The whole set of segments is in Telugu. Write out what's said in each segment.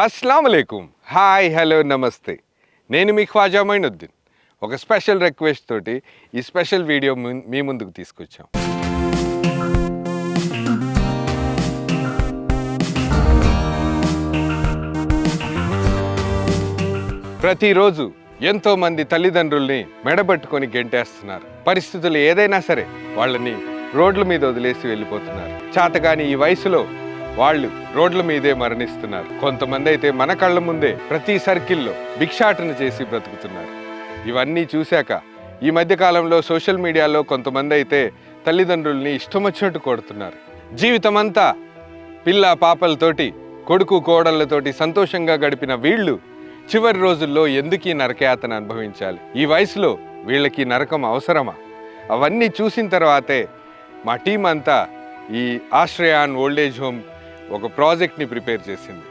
అస్సలాముఅలైకుం. హాయ్, హలో, నమస్తే. నేను మీ ఖ్వాజా మొయినుద్దీన్. ఒక స్పెషల్ రిక్వెస్ట్ తోటి ఈ స్పెషల్ వీడియో మీ ముందుకు తీసుకొచ్చాం. ప్రతిరోజు ఎంతోమంది తల్లిదండ్రుల్ని మెడబట్టుకొని గెంటేస్తున్నారు. పరిస్థితులు ఏదైనా సరే వాళ్ళని రోడ్ల మీద వదిలేసి వెళ్ళిపోతున్నారు. చాతగాని ఈ వయసులో వాళ్ళు రోడ్ల మీదే మరణిస్తున్నారు. కొంతమంది అయితే మన కళ్ళ ముందే ప్రతి సర్కిల్లో భిక్షాటన చేసి బ్రతుకుతున్నారు. ఇవన్నీ చూశాక ఈ మధ్యకాలంలో సోషల్ మీడియాలో కొంతమంది అయితే తల్లిదండ్రుల్ని ఇష్టం వచ్చినట్టు కొడుతున్నారు. జీవితమంతా పిల్ల పాపలతోటి, కొడుకు కోడళ్ళతోటి సంతోషంగా గడిపిన వీళ్ళు చివరి రోజుల్లో ఎందుకీ నరకయాతన అనుభవించాలి? ఈ వయసులో వీళ్ళకి నరకం అవసరమా? అవన్నీ చూసిన తర్వాతే మా టీం అంతా ఈ ఆశ్రయాన్ ఓల్డేజ్ హోమ్ ఒక ప్రాజెక్ట్ని ప్రిపేర్ చేసింది.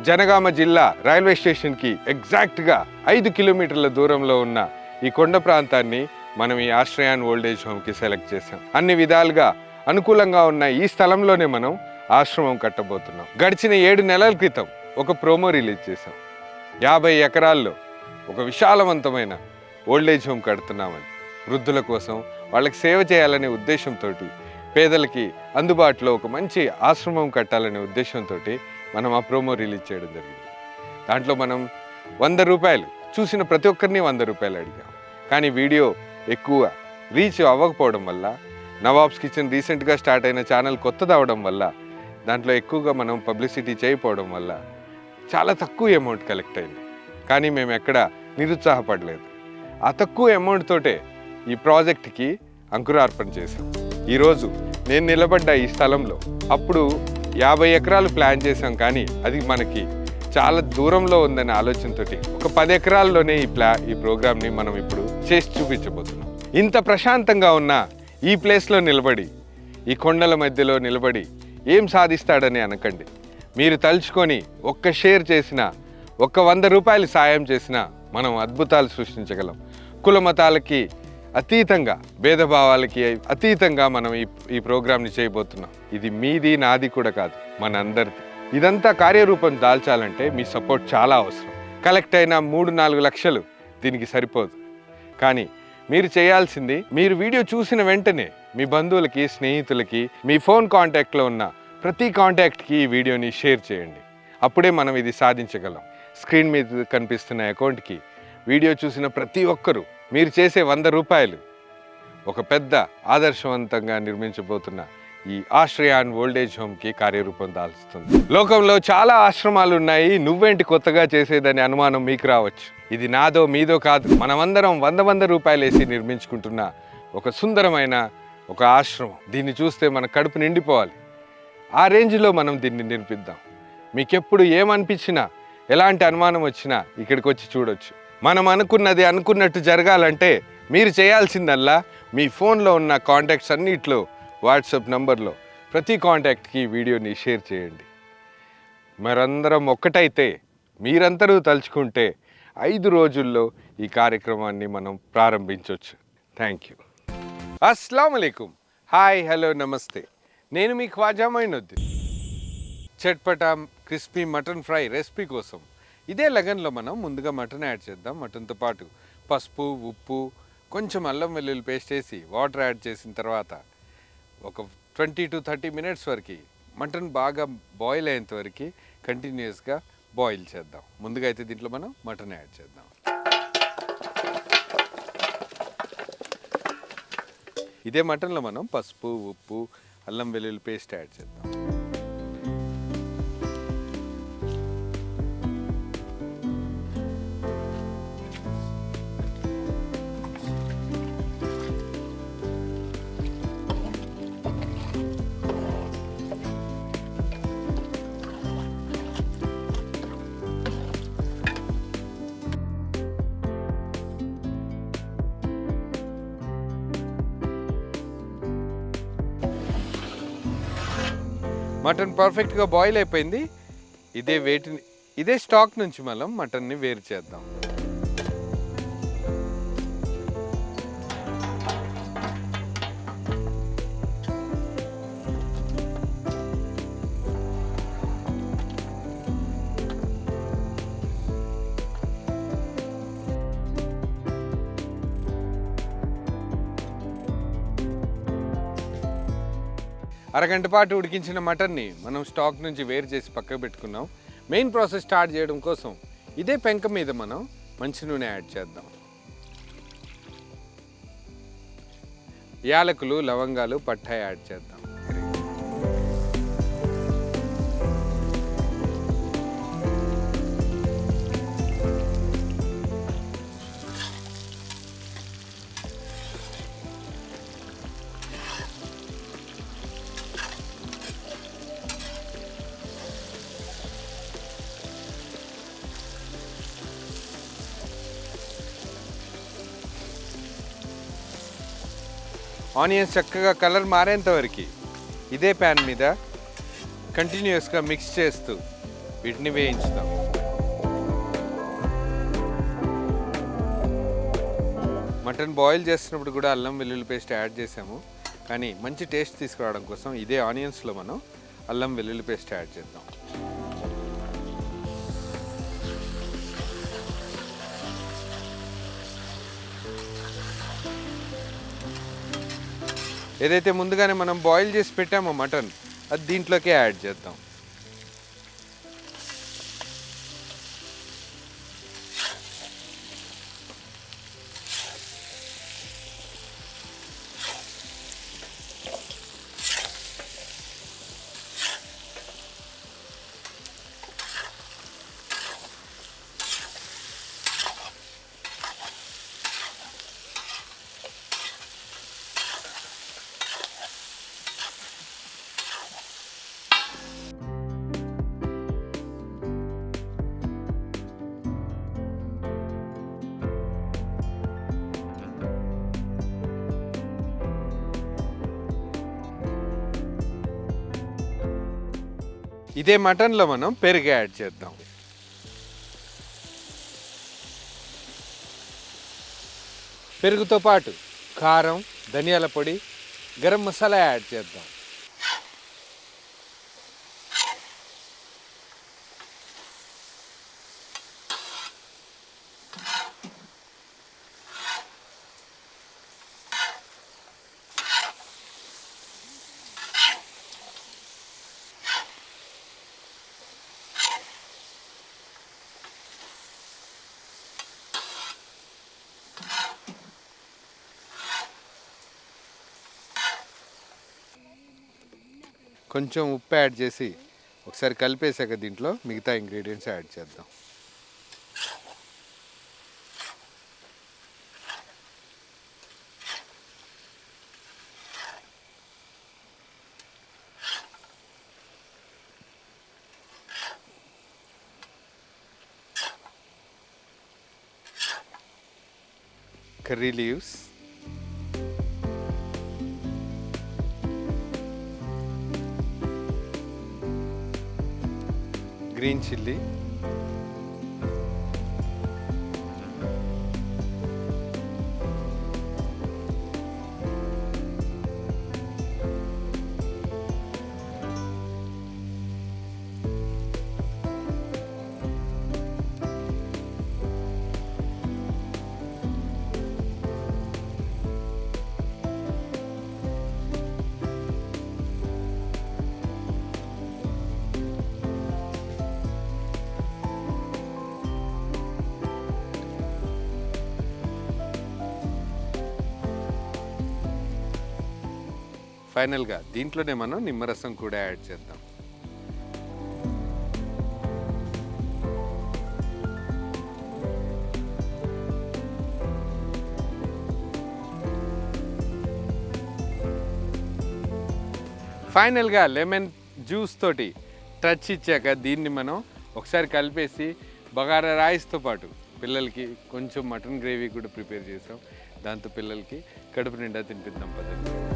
జనగామ జిల్లా రైల్వే స్టేషన్కి ఎగ్జాక్ట్గా 5 కిలోమీటర్ల దూరంలో ఉన్న ఈ కొండ ప్రాంతాన్ని మనం ఈ ఆశ్రయాన్ ఓల్డేజ్ హోమ్కి సెలెక్ట్ చేసాం. అన్ని విధాలుగా అనుకూలంగా ఉన్న ఈ స్థలంలోనే మనం ఆశ్రమం కట్టబోతున్నాం. గడిచిన 7 నెలల క్రితం ఒక ప్రోమో రిలీజ్ చేసాం. 50 ఎకరాల్లో ఒక విశాలవంతమైన ఓల్డేజ్ హోమ్ కడుతున్నామని, వృద్ధుల కోసం వాళ్ళకి సేవ చేయాలనే ఉద్దేశంతో, పేదలకి అందుబాటులో ఒక మంచి ఆశ్రమం కట్టాలనే ఉద్దేశంతో మనం ఆ ప్రోమో రిలీజ్ చేయడం జరిగింది. దాంట్లో మనం 100 రూపాయలు, చూసిన ప్రతి ఒక్కరిని 100 రూపాయలు అడిగాం. కానీ వీడియో ఎక్కువ రీచ్ అవ్వకపోవడం వల్ల, నవాబ్స్ కిచెన్ రీసెంట్గా స్టార్ట్ అయిన ఛానల్ కొత్తది అవడం వల్ల, దాంట్లో ఎక్కువగా మనం పబ్లిసిటీ చేయకపోవడం వల్ల చాలా తక్కువ అమౌంట్ కలెక్ట్ అయింది. కానీ మేము ఎక్కడ నిరుత్సాహపడలేదు. ఆ తక్కువ అమౌంట్ తోటే ఈ ప్రాజెక్ట్కి అంకురార్పణ చేశాం. ఈరోజు నేను నిలబడ్డ ఈ స్థలంలో అప్పుడు 50 ఎకరాలు ప్లాన్ చేశాం, కానీ అది మనకి చాలా దూరంలో ఉందనే ఆలోచనతో ఒక 10 ఎకరాల్లోనే ఈ ప్రోగ్రామ్ని మనం ఇప్పుడు చేసి చూపించబోతున్నాం. ఇంత ప్రశాంతంగా ఉన్న ఈ ప్లేస్లో నిలబడి, ఈ కొండల మధ్యలో నిలబడి ఏం సాధిస్తాడని అనకండి. మీరు తలుచుకొని ఒక్క షేర్ చేసినా, ఒక్క 100 రూపాయలు సాయం చేసినా మనం అద్భుతాలు సృష్టించగలం. కుల మతాలకి అతీతంగా, భేదభావాలకి అతీతంగా మనం ఈ ప్రోగ్రామ్ని చేయబోతున్నాం. ఇది మీది, నాది కూడా కాదు, మనందరిది. ఇదంతా కార్యరూపం దాల్చాలంటే మీ సపోర్ట్ చాలా అవసరం. కలెక్ట్ అయిన 3-4 లక్షలు దీనికి సరిపోదు. కానీ మీరు చేయాల్సింది, మీరు వీడియో చూసిన వెంటనే మీ బంధువులకి, స్నేహితులకి, మీ ఫోన్ కాంటాక్ట్లో ఉన్న ప్రతి కాంటాక్ట్కి ఈ వీడియోని షేర్ చేయండి. అప్పుడే మనం ఇది సాధించగలం. స్క్రీన్ మీద కనిపిస్తున్న అకౌంట్కి వీడియో చూసిన ప్రతి ఒక్కరూ మీరు చేసే 100 రూపాయలు ఒక పెద్ద ఆదర్శవంతంగా నిర్మించబోతున్న ఈ ఆశ్రయాన్ ఓల్డేజ్ హోమ్కి కార్యరూపం దాల్చుతుంది. లోకంలో చాలా ఆశ్రమాలు ఉన్నాయి, నువ్వేంటి కొత్తగా చేసేదని అనుమానం మీకు రావచ్చు. ఇది నాదో మీదో కాదు, మనమందరం 100 రూపాయలు వేసి నిర్మించుకుంటున్న ఒక సుందరమైన ఒక ఆశ్రమం. దీన్ని చూస్తే మన కడుపు నిండిపోవాలి. ఆ రేంజ్లో మనం దీన్ని నిర్మిద్దాం. మీకెప్పుడు ఏమనిపించినా, ఎలాంటి అనుమానం వచ్చినా ఇక్కడికి వచ్చి చూడొచ్చు. మనం అనుకున్నది అనుకున్నట్టు జరగాలంటే మీరు చేయాల్సిందల్లా మీ ఫోన్లో ఉన్న కాంటాక్ట్స్ అన్నిట్లో వాట్సాప్ నంబర్లో ప్రతి కాంటాక్ట్కి వీడియోని షేర్ చేయండి. మరందరం ఒక్కటైతే, మీరందరూ తలుచుకుంటే 5 రోజుల్లో ఈ కార్యక్రమాన్ని మనం ప్రారంభించవచ్చు. Thank you. అస్సలాముఅలైకుం. హాయ్, హలో, నమస్తే. నేను మీ ఖ్వాజా మొయినుద్దీన్. చట్పటా క్రిస్పీ మటన్ ఫ్రై రెసిపీ కోసం ఇదే లగన్లో మనం ముందుగా మటన్ యాడ్ చేద్దాం. మటన్తో పాటు పసుపు, ఉప్పు, కొంచెం అల్లం వెల్లుల్లి పేస్ట్ వేసి వాటర్ యాడ్ చేసిన తర్వాత ఒక 20 to 30 మినిట్స్ వరకు మటన్ బాగా బాయిల్ అయ్యేంత వరకు కంటిన్యూస్గా బాయిల్ చేద్దాం. ముందుగా అయితే దీంట్లో మనం మటన్ యాడ్ చేద్దాం. ఇదే మటన్లో మనం పసుపు, ఉప్పు, అల్లం వెల్లుల్లి పేస్ట్ యాడ్ చేద్దాం. మటన్ పర్ఫెక్ట్గా బాయిల్ అయిపోయింది. ఇదే స్టాక్ నుంచి మనం మటన్ని వేరు చేద్దాం. అరగంట పాటు ఉడికించిన మటన్ని మనం స్టాక్ నుంచి వేరు చేసి పక్కకు పెట్టుకున్నాం. మెయిన్ ప్రాసెస్ స్టార్ట్ చేయడం కోసం ఇదే పెంక మీద మనం మంచి నూనె యాడ్ చేద్దాం. యాలకులు, లవంగాలు, పట్టా యాడ్ చేద్దాం. ఆనియన్స్ చక్కగా కలర్ మారేంత వరకు ఇదే ప్యాన్ మీద కంటిన్యూస్గా మిక్స్ చేస్తూ వీటిని వేయించుదాం. మటన్ బాయిల్ చేస్తున్నప్పుడు కూడా అల్లం వెల్లుల్లి పేస్ట్ యాడ్ చేసాము, కానీ మంచి టేస్ట్ తీసుకురావడం కోసం ఇదే ఆనియన్స్లో మనం అల్లం వెల్లుల్లి పేస్ట్ యాడ్ చేద్దాం. ఏదైతే ముందుగానే మనం బాయిల్ చేసి పెట్టామో మటన్, అది దీంట్లోకే యాడ్ చేద్దాం. ఇదే మటన్లో మనం పెరుగు యాడ్ చేద్దాం. పెరుగుతో పాటు కారం, ధనియాల పొడి, గరం మసాలా యాడ్ చేద్దాం. కొంచెం ఉప్పు యాడ్ చేసి ఒకసారి కలిపేసాక దీంట్లో మిగతా ఇంగ్రీడియంట్స్ యాడ్ చేద్దాం. కర్రీ లీవ్స్, గ్రీన్ చిల్లీ, ఫైనల్గా దీంట్లోనే మనం నిమ్మరసం కూడా యాడ్ చేద్దాం. ఫైనల్గా లెమన్ జ్యూస్ తోటి టచ్ ఇచ్చాక దీన్ని మనం ఒకసారి కలిపేసి బగారా రైస్తో పాటు పిల్లలకి కొంచెం మటన్ గ్రేవీ కూడా ప్రిపేర్ చేసాం. దాంతో పిల్లలకి కడుపు నిండా తినిపిద్దాం పద్ధతి.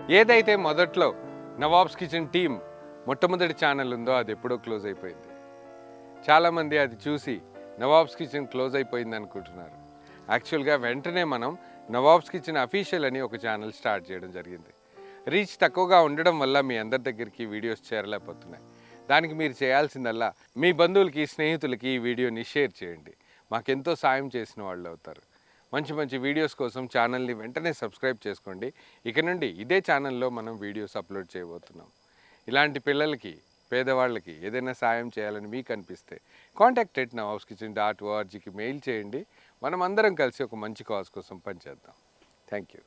ఏదైతే మొదట్లో నవాబ్స్ కిచెన్ టీం మొట్టమొదటి ఛానల్ ఉందో అది ఎప్పుడో క్లోజ్ అయిపోయింది. చాలామంది అది చూసి నవాబ్స్ కిచెన్ క్లోజ్ అయిపోయింది అనుకుంటున్నారు. యాక్చువల్గా వెంటనే మనం నవాబ్స్ కిచెన్ అఫీషియల్ అని ఒక ఛానల్ స్టార్ట్ చేయడం జరిగింది. రీచ్ తక్కువగా ఉండడం వల్ల మీ అందరి దగ్గరికి వీడియోస్ చేరలేకపోతున్నాయి. దానికి మీరు చేయాల్సిందల్లా మీ బంధువులకి, స్నేహితులకి ఈ వీడియోని షేర్ చేయండి. మాకెంతో సాయం చేసిన వాళ్ళు అవుతారు. మంచి మంచి వీడియోస్ కోసం ఛానల్ని వెంటనే సబ్స్క్రైబ్ చేసుకోండి. ఇక నుండి ఇదే ఛానల్లో మనం వీడియోస్ అప్లోడ్ చేయబోతున్నాం. ఇలాంటి పిల్లలకి, పేదవాళ్ళకి ఏదైనా సాయం చేయాలని మీకు అనిపిస్తే contact@nawabskitchen.orgకి మెయిల్ చేయండి. మనం అందరం కలిసి ఒక మంచి కాజ్ కోసం పనిచేద్దాం. Thank you.